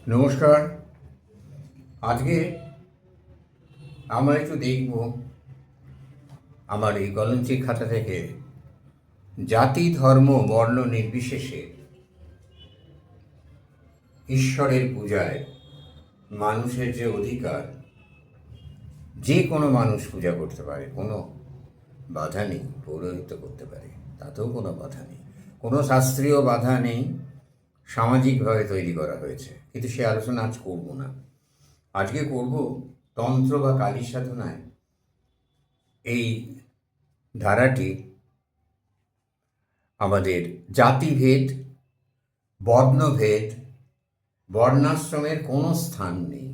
নমস্কার। আজকে আমরা একটু দেখব আমার এই কলমচির খাতা থেকে জাতি ধর্ম বর্ণ নির্বিশেষে ঈশ্বরের পূজায় মানুষের যে অধিকার, যে কোনো মানুষ পূজা করতে পারে, কোনো বাধা নেই। পৌরোহিত্য করতে পারে, তাতেও কোনো বাধা নেই, কোনো শাস্ত্রীয় বাধা নেই, সামাজিকভাবে তৈরি করা হয়েছে। কিন্তু সে আলোচনা আজ করব না। আজকে করব তন্ত্র বা কালী সাধনায় এই ধারাটি আমাদের জাতিভেদ, বর্ণভেদ, বর্ণাশ্রমের কোনো স্থান নেই।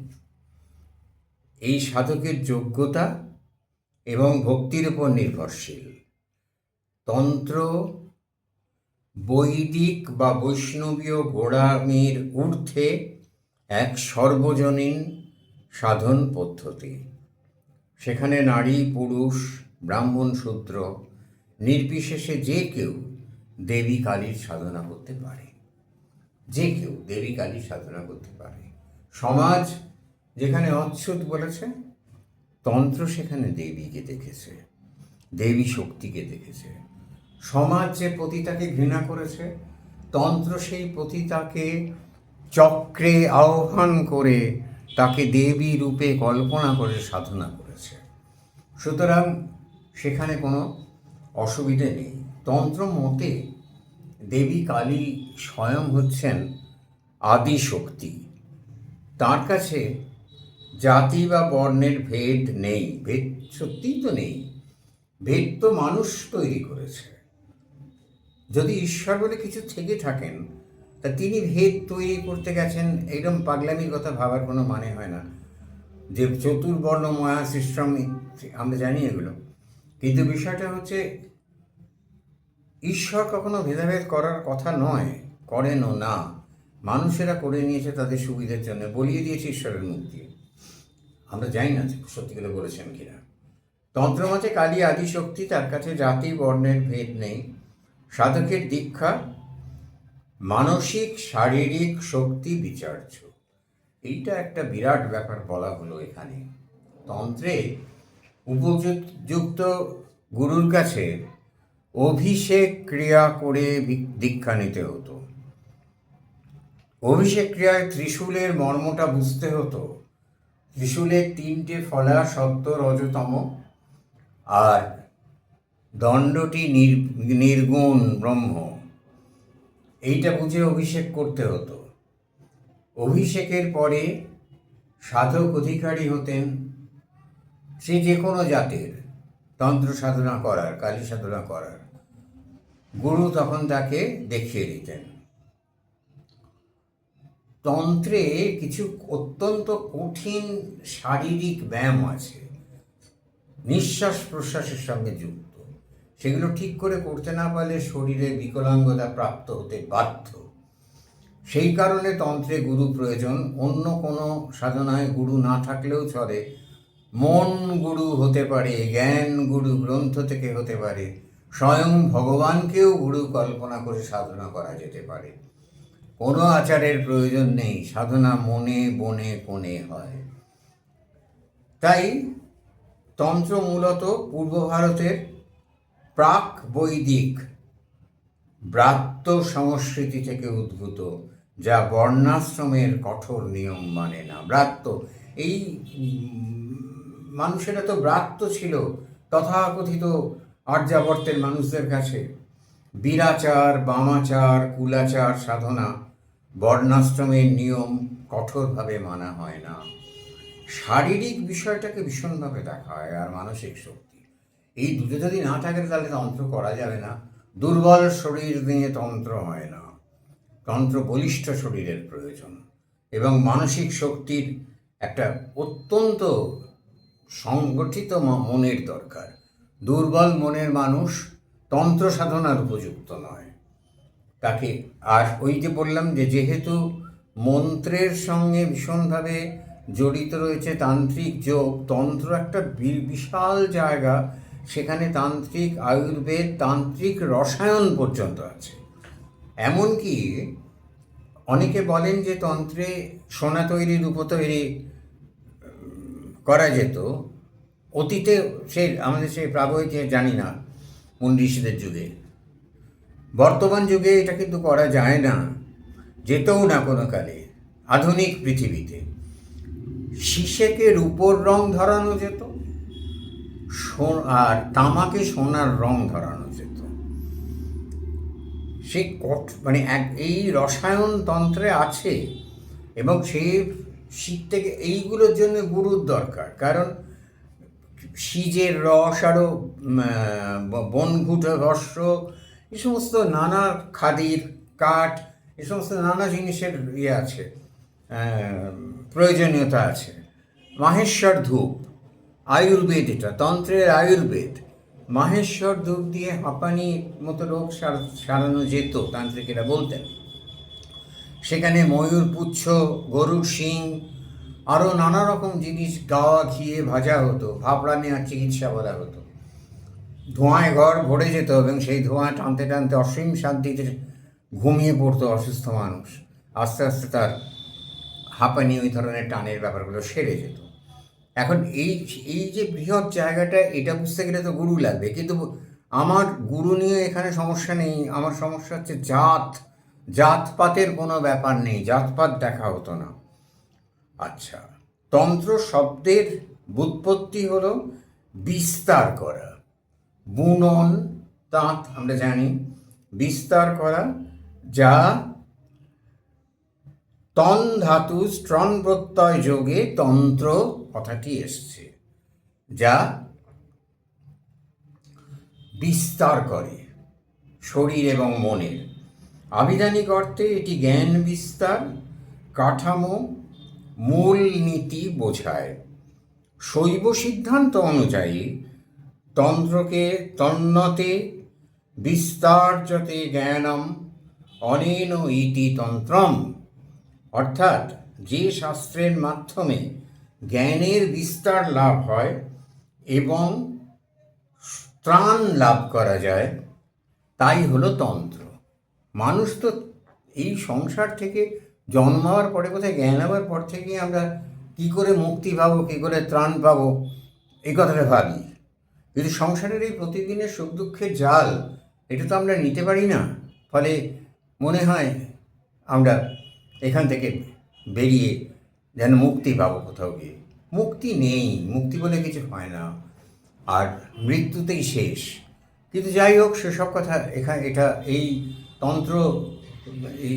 এই সাধকের যোগ্যতা এবং ভক্তির উপর নির্ভরশীল। তন্ত্র বৈদিক বা বৈষ্ণবীয় গোড়ামির ঊর্ধ্বে এক সর্বজনীন সাধন পদ্ধতি। সেখানে নারী পুরুষ, ব্রাহ্মণ শূদ্র নির্বিশেষে যে কেউ দেবী কালীর সাধনা করতে পারে। যে কেউ দেবী কালীর সাধনা করতে পারে। সমাজ যেখানে অচ্ছুত বলেছে, তন্ত্র সেখানে দেবীকে দেখেছে, দেবী শক্তিকে দেখেছে। সমাজ যে পতিতাকে ঘৃণা করেছে, তন্ত্র সেই পতিতাকে চক্রে আহ্বান করে তাকে দেবী রূপে কল্পনা করে সাধনা করেছে। সুতরাং সেখানে কোনো অসুবিধে নেই। তন্ত্র মতে দেবী কালী স্বয়ং হচ্ছেন আদি শক্তি। তার কাছে জাতি বা বর্ণের ভেদ নেই। ভেদ সত্যিই তো নেই, ভেদ তো মানুষ তৈরি করেছে। যদি ঈশ্বর বলে কিছু থেকে থাকেন, তা তিনি ভেদ তৈরি করতে গেছেন, এইরকম পাগলামির কথা ভাবার কোনো মানে হয় না। যে চতুর্বর্ণ ময়া সৃষ্টম, আমরা জানি এগুলো, কিন্তু বিষয়টা হচ্ছে ঈশ্বর কখনো ভেদাভেদ করার কথা নয়, করেনও না। মানুষেরা করে নিয়েছে তাদের সুবিধার জন্য, বলিয়ে দিয়েছে ঈশ্বরের মুখ দিয়ে। আমরা জানি না সত্যি করে বলেছেন কিনা। তন্ত্রমতে কালী আদি শক্তি, তার কাছে জাতি বর্ণের ভেদ নেই। সাধকের দীক্ষা মানসিক শারীরিক শক্তি বিচার্য। এইটা একটা বিরাট ব্যাপার বলা হলো এখানে। তন্ত্রে উপযুক্ত গুরুর কাছে অভিষেক ক্রিয়া করে দীক্ষা নিতে হতো। অভিষেক ক্রিয়ায় ত্রিশূলের মর্মটা বুঝতে হতো। ত্রিশূলের তিনটে ফলা, সত্য রজতম, আর দণ্ডটি নির্গুণ ব্রহ্ম। এইটা বুঝে অভিষেক করতে হতো। অভিষেকের পরে সাধক অধিকারী হতেন সে যে কোনো জাতের, তন্ত্র সাধনা করার, কালী সাধনা করার। গুরু তখন তাকে দেখিয়ে দিতেন। তন্ত্রে কিছু অত্যন্ত কঠিন শারীরিক ব্যায়াম আছে, নিঃশ্বাস প্রশ্বাসের সঙ্গে যুক্ত। সেগুলো ঠিক করে করতে না পারলে শরীরে বিকলাঙ্গতা প্রাপ্ত হতে বাধ্য। সেই কারণে তন্ত্রে গুরু প্রয়োজন। অন্য কোনো সাধনায় গুরু না থাকলেও চলে। মন গুরু হতে পারে, জ্ঞান গুরু গ্রন্থ থেকে হতে পারে, স্বয়ং ভগবানকেও গুরু কল্পনা করে সাধনা করা যেতে পারে। কোনো আচারের প্রয়োজন নেই, সাধনা মনে বনে কোণে হয়। তাই তন্ত্র মূলত পূর্ব ভারতের প্রাক বৈদিক ব্রাত্য সংস্কৃতি থেকে উদ্ভূত, যা বর্ণাশ্রমের কঠোর নিয়ম মানে না। ব্রাত্য, এই মানুষেরা তো ব্রাত্য ছিল তথাকথিত আর্যাবর্তের মানুষদের কাছে। বীরাচার, বামাচার, কুলাচার সাধনা বর্ণাশ্রমের নিয়ম কঠোরভাবে মানা হয় না। শারীরিক বিষয়টাকে ভীষণভাবে দেখা হয়, আর মানসিক শক্তি, এই দুটো যদি না থাকে তাহলে তন্ত্র করা যাবে না। দুর্বল শরীর নিয়ে তন্ত্র হয় না। তন্ত্র বলিষ্ঠ শরীরের প্রয়োজন এবং মানসিক শক্তির একটা অত্যন্ত সংগঠিত মনের দরকার। দুর্বল মনের মানুষ তন্ত্র সাধনার উপযুক্ত নয়। তাকে, আর ওই যে বললাম যে যেহেতু মন্ত্রের সঙ্গে ভীষণভাবে জড়িত রয়েছে তান্ত্রিক যোগ, তন্ত্র একটা বিশাল জায়গা। সেখানে তান্ত্রিক আয়ুর্বেদ, তান্ত্রিক রসায়ন পর্যন্ত আছে। এমনকি অনেকে বলেন যে তন্ত্রে সোনা তৈরি, রূপো তৈরি করা যেত অতীতে, সে আমাদের সেই প্রাগৈতিহাসিক জানি না মুনি ঋষিদের যুগে। বর্তমান যুগে এটা কিন্তু করা যায় না, যেতেও না কোনো কালে। আধুনিক পৃথিবীতে সীসেকে রূপোর রং ধরানো যেত, আর তামাকে সোনার রং ধরানো যেত। সেই মানে এই রসায়ন তন্ত্রে আছে, এবং সেই শিখতে এইগুলোর জন্য গুরুর দরকার। কারণ সিজের রস, আরও বনঘুটো রস্য, এই সমস্ত নানা খাদির কাঠ, এই সমস্ত নানা জিনিসের আছে, প্রয়োজনীয়তা আছে। মাহেশ্বর ধূপ, আয়ুর্বেদ, এটা তন্ত্রের আয়ুর্বেদ। মাহেশ্বর ধূপ দিয়ে হাঁপানির মতো রোগ সারানো যেত, তান্ত্রিকেরা বলতেন। সেখানে ময়ূর পুচ্ছ, গরুর শিং, আরও নানা রকম জিনিস গাওয়া ঘিয়ে ভাজা হতো, ভাবড়া নেওয়ার চিকিৎসা বলা হতো। ধোঁয়ায় ঘর ভরে যেত, এবং সেই ধোঁয়া টানতে টানতে অসীম শান্তিতে ঘুমিয়ে পড়তো অসুস্থ মানুষ। আস্তে আস্তে তার হাঁপানি, ওই ধরনের টানের ব্যাপারগুলো সেরে যেত। এখন এই যে বৃহৎ জায়গাটা, এটা বুঝতে গেলে তো গুরু লাগবে। কিন্তু আমার গুরু নিয়ে এখানে সমস্যা নেই। আমার সমস্যা হচ্ছে জাতপাতের কোনো ব্যাপার নেই, জাতপাত দেখা হতো না। আচ্ছা, তন্ত্র শব্দের ব্যুৎপত্তি হলো বিস্তার করা। বুনন, তাঁত আমরা জানি, বিস্তার করা, যা তন ধাতু স্ট্রন প্রত্যয় যোগে তন্ত্র কথাটি এসছে, যা বিস্তার করে শরীর এবং মনের। আবিধানিক অর্থে এটি জ্ঞান বিস্তার, কাঠামো, মূল নীতি বোঝায়। শৈব সিদ্ধান্ত অনুযায়ী তন্ত্রকে তন্নতে বিস্তার্যতে জ্ঞানম অনেন ইতি তন্ত্রম, অর্থাৎ যে শাস্ত্রের মাধ্যমে জ্ঞানের বিস্তার লাভ হয় এবং ত্রাণ লাভ করা যায়, তাই হলো তন্ত্র। মানুষ তো এই সংসার থেকে জন্মাবার পরে, কোথায় জ্ঞান হওয়ার পর থেকে আমরা কী করে মুক্তি পাবো, কী করে ত্রাণ পাবো, এই কথাটা ভাবি। কিন্তু সংসারের এই প্রতিদিনের সুখ দুঃখের জাল, এটা তো আমরা নিতে পারি না। ফলে মনে হয় আমরা এখান থেকে বেরিয়ে যেন মুক্তি পাবো কোথাও গিয়ে। মুক্তি নেই, মুক্তি বলে কিছু হয় না, আর মৃত্যুতেই শেষ। কিন্তু যাই হোক, সেসব কথা এটা এই তন্ত্র এই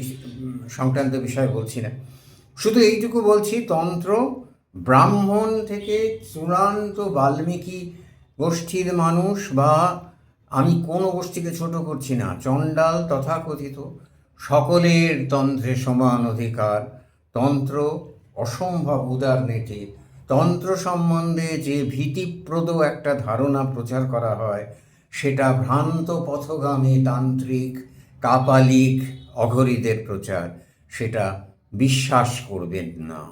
সংক্রান্ত বিষয়ে বলছি না। শুধু এইটুকু বলছি, তন্ত্র ব্রাহ্মণ থেকে চূড়ান্ত বাল্মীকি গোষ্ঠীর মানুষ, বা আমি কোনো গোষ্ঠীকে ছোট করছি না, চণ্ডাল তথাকথিত, সকলের তন্ত্রে সমান অধিকার। তন্ত্র অসম্ভব উদার নীতি। তন্ত্র সম্বন্ধে যে ভীতিপ্রদ একটা ধারণা প্রচার করা হয়, সেটা ভ্রান্ত পথগামী তান্ত্রিক, কাপালিক, অঘরীদের প্রচার। সেটা বিশ্বাস করবেন না।